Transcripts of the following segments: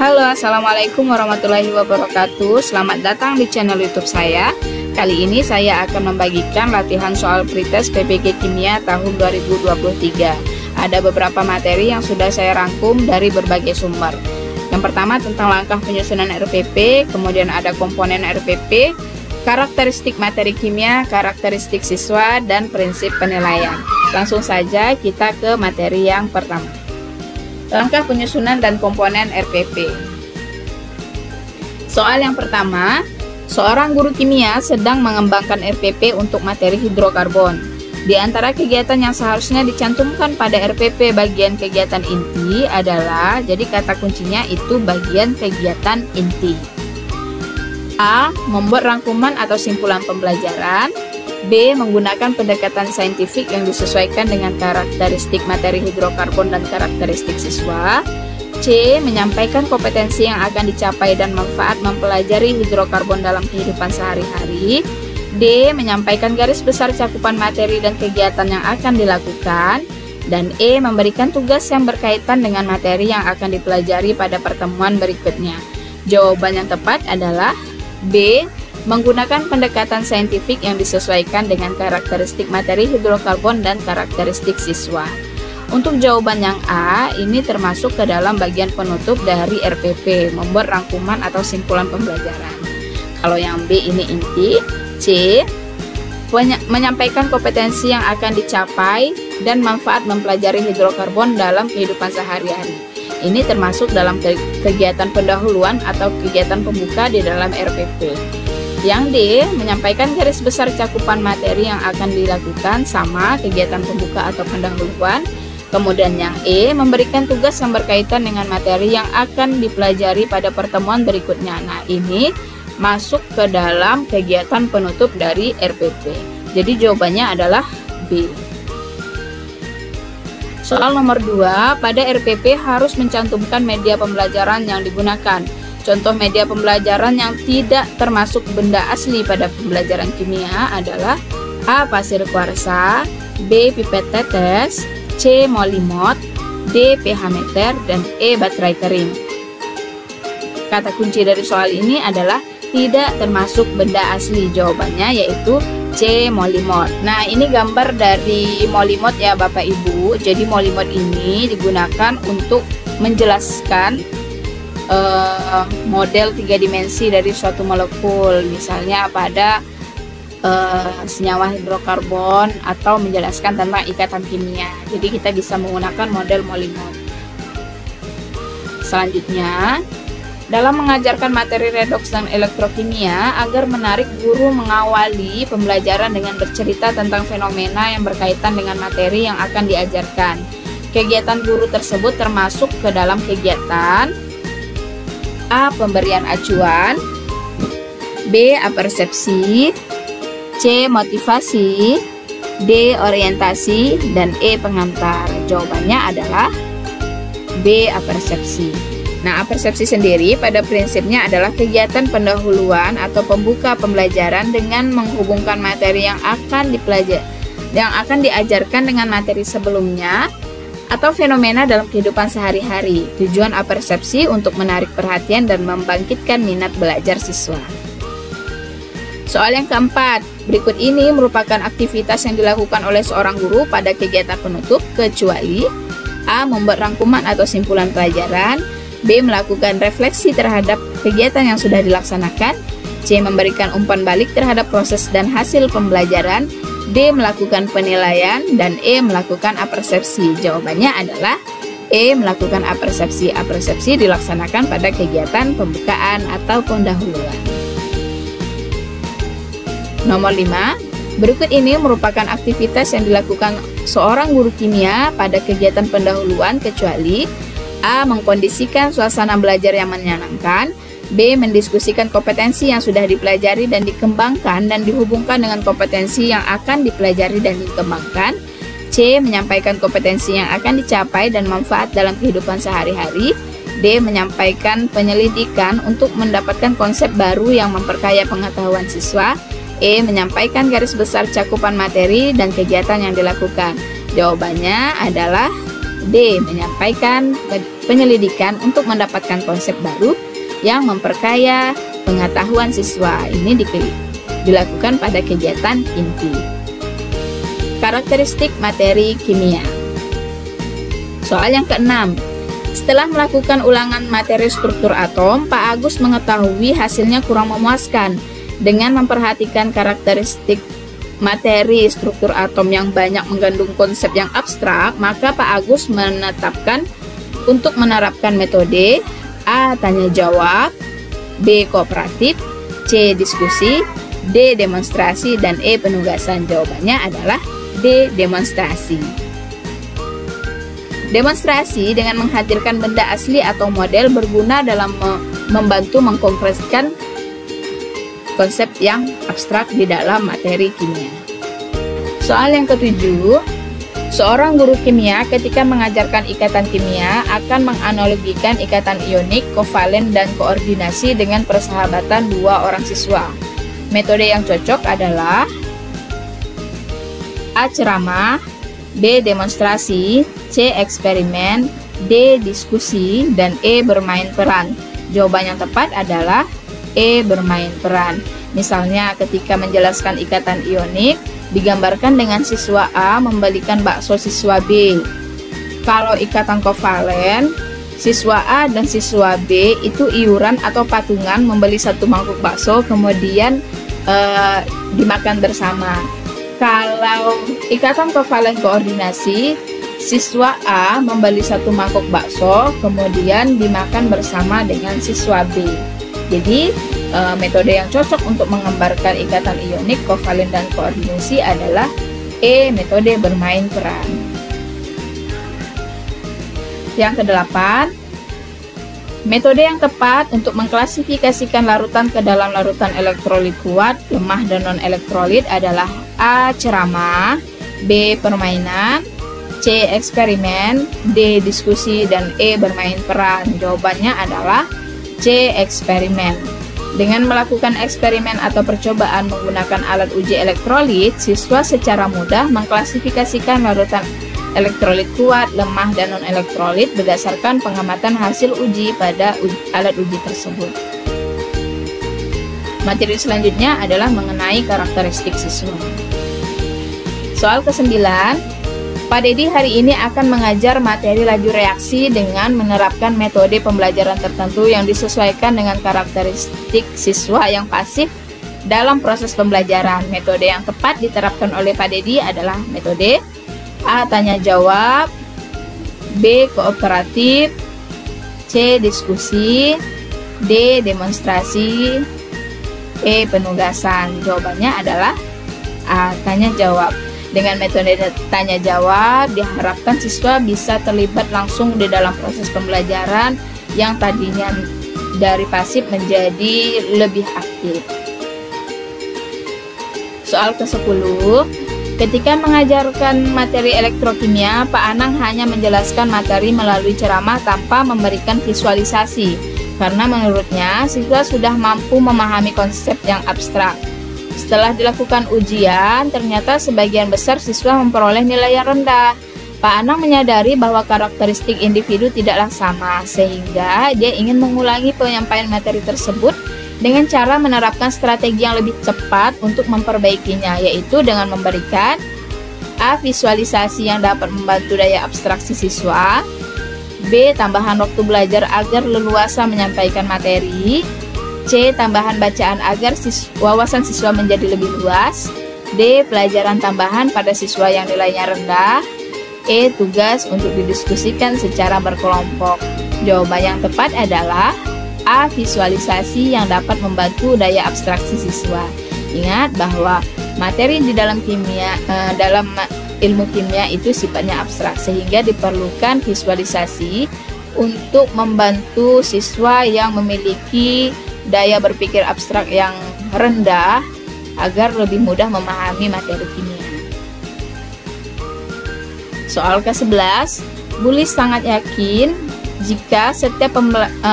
Halo, assalamualaikum warahmatullahi wabarakatuh. Selamat datang di channel YouTube saya. Kali ini saya akan membagikan latihan soal pretest PPG Kimia tahun 2023. Ada beberapa materi yang sudah saya rangkum dari berbagai sumber. Yang pertama tentang langkah penyusunan RPP, kemudian ada komponen RPP, karakteristik materi kimia, karakteristik siswa, dan prinsip penilaian. Langsung saja kita ke materi yang pertama. Langkah penyusunan dan komponen RPP. Soal yang pertama, seorang guru kimia sedang mengembangkan RPP untuk materi hidrokarbon. Di antara kegiatan yang seharusnya dicantumkan pada RPP bagian kegiatan inti adalah, jadi kata kuncinya itu bagian kegiatan inti. A. Membuat rangkuman atau simpulan pembelajaran. B. Menggunakan pendekatan saintifik yang disesuaikan dengan karakteristik materi hidrokarbon dan karakteristik siswa. C. Menyampaikan kompetensi yang akan dicapai dan manfaat mempelajari hidrokarbon dalam kehidupan sehari-hari. D. Menyampaikan garis besar cakupan materi dan kegiatan yang akan dilakukan. Dan E. Memberikan tugas yang berkaitan dengan materi yang akan dipelajari pada pertemuan berikutnya. Jawaban yang tepat adalah B. Menggunakan pendekatan saintifik yang disesuaikan dengan karakteristik materi hidrokarbon dan karakteristik siswa. Untuk jawaban yang A, ini termasuk ke dalam bagian penutup dari RPP, membuat rangkuman atau simpulan pembelajaran. Kalau yang B ini inti. C. Menyampaikan kompetensi yang akan dicapai dan manfaat mempelajari hidrokarbon dalam kehidupan sehari-hari. Ini termasuk dalam kegiatan pendahuluan atau kegiatan pembuka di dalam RPP. Yang D. Menyampaikan garis besar cakupan materi yang akan dilakukan, sama kegiatan pembuka atau pendahuluan. Kemudian yang E. Memberikan tugas yang berkaitan dengan materi yang akan dipelajari pada pertemuan berikutnya. Nah, ini masuk ke dalam kegiatan penutup dari RPP. Jadi jawabannya adalah B. Soal nomor 2, pada RPP harus mencantumkan media pembelajaran yang digunakan. Contoh media pembelajaran yang tidak termasuk benda asli pada pembelajaran kimia adalah A. Pasir kuarsa, B. Pipet tetes, C. molimot, D. pH meter, dan E. baterai kering. Kata kunci dari soal ini adalah tidak termasuk benda asli. Jawabannya yaitu C. molimot. Nah, ini gambar dari molimot ya Bapak Ibu. Jadi molimot ini digunakan untuk menjelaskan model 3 dimensi dari suatu molekul, misalnya pada senyawa hidrokarbon, atau menjelaskan tentang ikatan kimia. Jadi kita bisa menggunakan model molimot. Selanjutnya, dalam mengajarkan materi redoks dan elektrokimia, agar menarik guru mengawali pembelajaran dengan bercerita tentang fenomena yang berkaitan dengan materi yang akan diajarkan. Kegiatan guru tersebut termasuk ke dalam kegiatan A. Pemberian acuan, B. Apersepsi, C. Motivasi, D. Orientasi, dan E. Pengantar. Jawabannya adalah B. Apersepsi. Nah, apersepsi sendiri pada prinsipnya adalah kegiatan pendahuluan atau pembuka pembelajaran dengan menghubungkan materi yang akan diajarkan dengan materi sebelumnya atau fenomena dalam kehidupan sehari-hari. Tujuan apersepsi untuk menarik perhatian dan membangkitkan minat belajar siswa. Soal yang keempat, berikut ini merupakan aktivitas yang dilakukan oleh seorang guru pada kegiatan penutup, kecuali A. Membuat rangkuman atau simpulan pelajaran, B. Melakukan refleksi terhadap kegiatan yang sudah dilaksanakan, C. Memberikan umpan balik terhadap proses dan hasil pembelajaran, D. Melakukan penilaian, dan E. Melakukan apersepsi. Jawabannya adalah E. Melakukan apersepsi. Apersepsi dilaksanakan pada kegiatan pembukaan atau pendahuluan. Nomor 5, berikut ini merupakan aktivitas yang dilakukan seorang guru kimia pada kegiatan pendahuluan, kecuali A. Mengkondisikan suasana belajar yang menyenangkan, B. Mendiskusikan kompetensi yang sudah dipelajari dan dikembangkan dan dihubungkan dengan kompetensi yang akan dipelajari dan dikembangkan, C. Menyampaikan kompetensi yang akan dicapai dan manfaat dalam kehidupan sehari-hari, D. Menyampaikan penyelidikan untuk mendapatkan konsep baru yang memperkaya pengetahuan siswa, E. Menyampaikan garis besar cakupan materi dan kegiatan yang dilakukan. Jawabannya adalah D. Menyampaikan penyelidikan untuk mendapatkan konsep baru yang memperkaya pengetahuan siswa. Ini dilakukan pada kegiatan inti. Karakteristik materi kimia. Soal yang keenam. Setelah melakukan ulangan materi struktur atom, Pak Agus mengetahui hasilnya kurang memuaskan. Dengan memperhatikan karakteristik materi struktur atom yang banyak mengandung konsep yang abstrak, maka Pak Agus menetapkan untuk menerapkan metode A. Tanya jawab, B. Kooperatif, C. Diskusi, D. Demonstrasi, dan E. Penugasan. Jawabannya adalah D. Demonstrasi. Demonstrasi dengan menghadirkan benda asli atau model berguna dalam membantu mengkonkretkan konsep yang abstrak di dalam materi kimia. Soal yang ketujuh. Seorang guru kimia ketika mengajarkan ikatan kimia akan menganalogikan ikatan ionik, kovalen, dan koordinasi dengan persahabatan dua orang siswa. Metode yang cocok adalah A. Ceramah, B. Demonstrasi, C. Eksperimen, D. Diskusi, dan E. Bermain peran. Jawaban yang tepat adalah E. Bermain peran. Misalnya ketika menjelaskan ikatan ionik, digambarkan dengan siswa A membalikan bakso siswa B. Kalau ikatan kovalen, siswa A dan siswa B itu iuran atau patungan membeli satu mangkuk bakso kemudian dimakan bersama. Kalau ikatan kovalen koordinasi, siswa A membeli satu mangkok bakso kemudian dimakan bersama dengan siswa B. Jadi metode yang cocok untuk menggambarkan ikatan ionik, kovalen, dan koordinasi adalah E. Metode bermain peran. Yang kedelapan, metode yang tepat untuk mengklasifikasikan larutan ke dalam larutan elektrolit kuat, lemah, dan non-elektrolit adalah A. Ceramah, B. Permainan, C. Eksperimen, D. Diskusi, dan E. Bermain peran. Jawabannya adalah C. Eksperimen. Dengan melakukan eksperimen atau percobaan menggunakan alat uji elektrolit, siswa secara mudah mengklasifikasikan larutan elektrolit kuat, lemah, dan non-elektrolit berdasarkan pengamatan hasil uji pada alat uji tersebut. Materi selanjutnya adalah mengenai karakteristik siswa. Soal ke-9. Pak Dedi hari ini akan mengajar materi laju reaksi dengan menerapkan metode pembelajaran tertentu yang disesuaikan dengan karakteristik siswa yang pasif dalam proses pembelajaran. Metode yang tepat diterapkan oleh Pak Dedi adalah metode A. Tanya jawab, B. Kooperatif, C. Diskusi, D. Demonstrasi, E. Penugasan. Jawabannya adalah A. Tanya jawab. Dengan metode tanya jawab, diharapkan siswa bisa terlibat langsung di dalam proses pembelajaran yang tadinya dari pasif menjadi lebih aktif. Soal ke-10. Ketika mengajarkan materi elektrokimia, Pak Anang hanya menjelaskan materi melalui ceramah tanpa memberikan visualisasi, karena menurutnya siswa sudah mampu memahami konsep yang abstrak. Setelah dilakukan ujian, ternyata sebagian besar siswa memperoleh nilai yang rendah. Pak Anang menyadari bahwa karakteristik individu tidaklah sama, sehingga dia ingin mengulangi penyampaian materi tersebut dengan cara menerapkan strategi yang lebih cepat untuk memperbaikinya, yaitu dengan memberikan A. Visualisasi yang dapat membantu daya abstraksi siswa, B. Tambahan waktu belajar agar leluasa menyampaikan materi, C. Tambahan bacaan agar wawasan siswa menjadi lebih luas, D. Pelajaran tambahan pada siswa yang nilainya rendah, E. Tugas untuk didiskusikan secara berkelompok. Jawaban yang tepat adalah A. Visualisasi yang dapat membantu daya abstraksi siswa. Ingat bahwa materi di dalam dalam ilmu kimia itu sifatnya abstrak, sehingga diperlukan visualisasi untuk membantu siswa yang memiliki daya berpikir abstrak yang rendah agar lebih mudah memahami materi kimia. Soal ke-11, Bulis sangat yakin jika setiap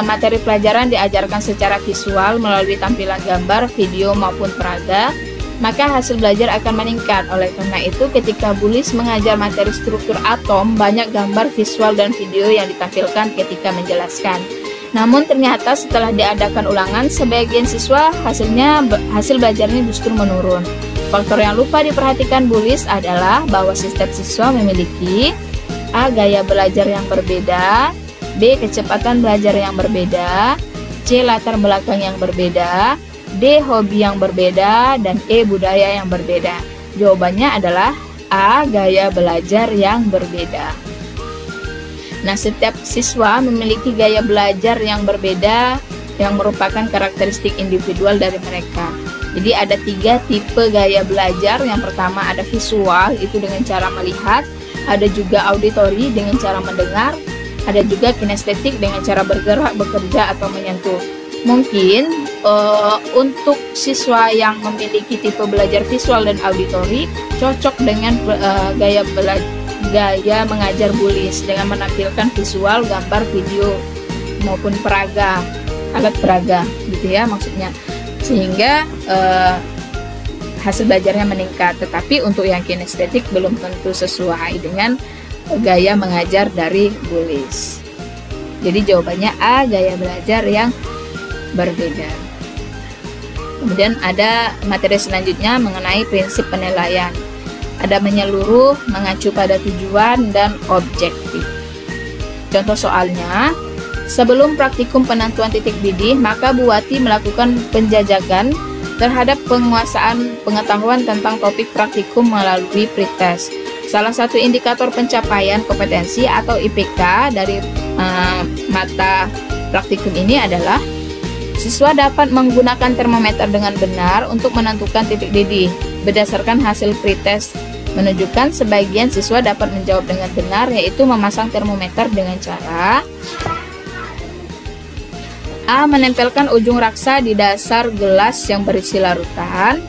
materi pelajaran diajarkan secara visual melalui tampilan gambar, video, maupun peraga, maka hasil belajar akan meningkat. Oleh karena itu, ketika Bullis mengajar materi struktur atom, banyak gambar, visual, dan video yang ditampilkan ketika menjelaskan. Namun ternyata setelah diadakan ulangan, sebagian siswa hasil belajarnya justru menurun. Faktor yang lupa diperhatikan Bullis adalah bahwa setiap siswa memiliki A. Gaya belajar yang berbeda, B. Kecepatan belajar yang berbeda, C. Latar belakang yang berbeda, D. Hobi yang berbeda, dan E. Budaya yang berbeda. Jawabannya adalah A. Gaya belajar yang berbeda. Nah, setiap siswa memiliki gaya belajar yang berbeda yang merupakan karakteristik individual dari mereka. Jadi ada 3 tipe gaya belajar. Yang pertama ada visual, itu dengan cara melihat. Ada juga auditory dengan cara mendengar. Ada juga kinestetik dengan cara bergerak, bekerja, atau menyentuh. Mungkin untuk siswa yang memiliki tipe belajar visual dan auditory cocok dengan gaya mengajar Bullis dengan menampilkan visual, gambar, video maupun peraga, alat peraga gitu ya maksudnya, sehingga hasil belajarnya meningkat. Tetapi untuk yang kinestetik belum tentu sesuai dengan gaya mengajar dari Bullis. Jadi jawabannya A, gaya belajar yang berbeda. Kemudian ada materi selanjutnya mengenai prinsip penilaian. Ada menyeluruh, mengacu pada tujuan, dan objektif. Contoh soalnya, sebelum praktikum penentuan titik didih, maka Bu Wati melakukan penjajakan terhadap penguasaan pengetahuan tentang topik praktikum melalui pretest. Salah satu indikator pencapaian kompetensi atau IPK dari mata praktikum ini adalah siswa dapat menggunakan termometer dengan benar untuk menentukan titik didih. Berdasarkan hasil pretest menunjukkan sebagian siswa dapat menjawab dengan benar, yaitu memasang termometer dengan cara A. Menempelkan ujung raksa di dasar gelas yang berisi larutan,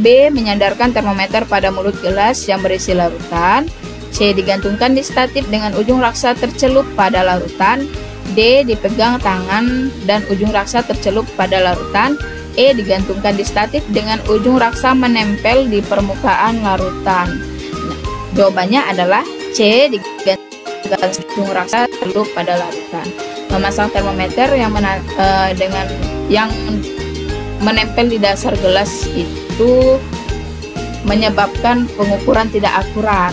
B. Menyandarkan termometer pada mulut gelas yang berisi larutan, C. Digantungkan di statif dengan ujung raksa tercelup pada larutan, D. Dipegang tangan dan ujung raksa tercelup pada larutan, E. Digantungkan di statif dengan ujung raksa menempel di permukaan larutan. Nah, jawabannya adalah C. Digantungkan ujung raksa tercelup pada larutan. Memasang termometer yang menempel di dasar gelas itu menyebabkan pengukuran tidak akurat.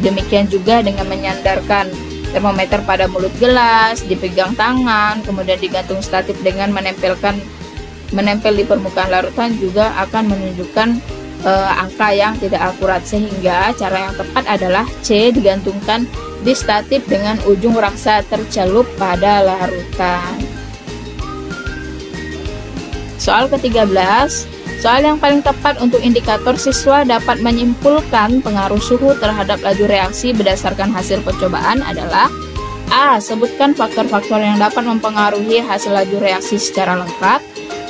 Demikian juga dengan menyandarkan termometer pada mulut gelas, dipegang tangan, kemudian digantung statif dengan menempel di permukaan larutan juga akan menunjukkan angka yang tidak akurat, sehingga cara yang tepat adalah C. Digantungkan di statif dengan ujung raksa tercelup pada larutan. Soal ke-13, soal yang paling tepat untuk indikator siswa dapat menyimpulkan pengaruh suhu terhadap laju reaksi berdasarkan hasil percobaan adalah A. Sebutkan faktor-faktor yang dapat mempengaruhi hasil laju reaksi secara lengkap.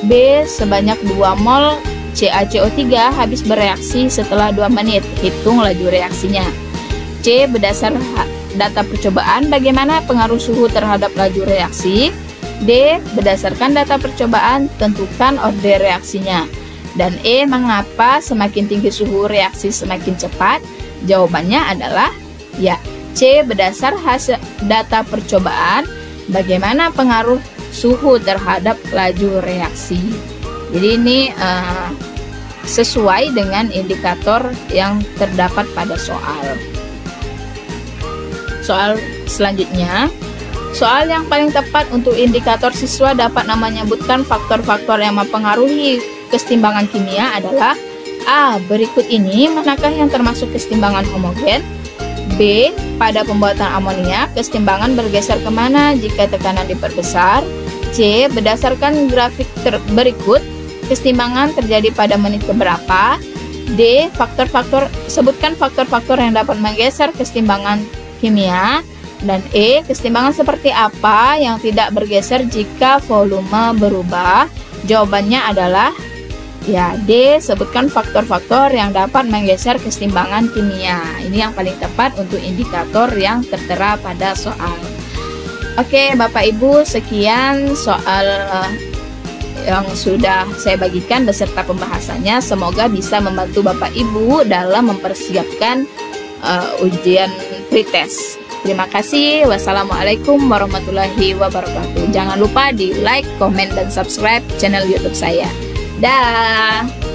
B. Sebanyak 2 mol CaCO3 habis bereaksi setelah 2 menit. Hitung laju reaksinya. C. Berdasar data percobaan, bagaimana pengaruh suhu terhadap laju reaksi. D. Berdasarkan data percobaan, tentukan order reaksinya. Dan E. Mengapa semakin tinggi suhu reaksi semakin cepat? Jawabannya adalah ya, C. Berdasar hasil data percobaan, bagaimana pengaruh suhu terhadap laju reaksi. Jadi ini sesuai dengan indikator yang terdapat pada soal. Soal selanjutnya, soal yang paling tepat untuk indikator siswa dapat menyebutkan faktor-faktor yang mempengaruhi kesetimbangan kimia adalah A. Berikut ini manakah yang termasuk kesetimbangan homogen? B. Pada pembuatan amonia, kesetimbangan bergeser kemana jika tekanan diperbesar? C. Berdasarkan grafik berikut, kesetimbangan terjadi pada menit keberapa? D. Sebutkan faktor-faktor yang dapat menggeser kesetimbangan kimia. Dan E. Kesetimbangan seperti apa yang tidak bergeser jika volume berubah? Jawabannya adalah ya, D. Sebutkan faktor-faktor yang dapat menggeser kesetimbangan kimia. Ini yang paling tepat untuk indikator yang tertera pada soal. Oke, Bapak Ibu, sekian soal yang sudah saya bagikan beserta pembahasannya. Semoga bisa membantu Bapak Ibu dalam mempersiapkan ujian pretest. Terima kasih. Wassalamualaikum warahmatullahi wabarakatuh. Jangan lupa di like, komen, dan subscribe channel YouTube saya. Dah.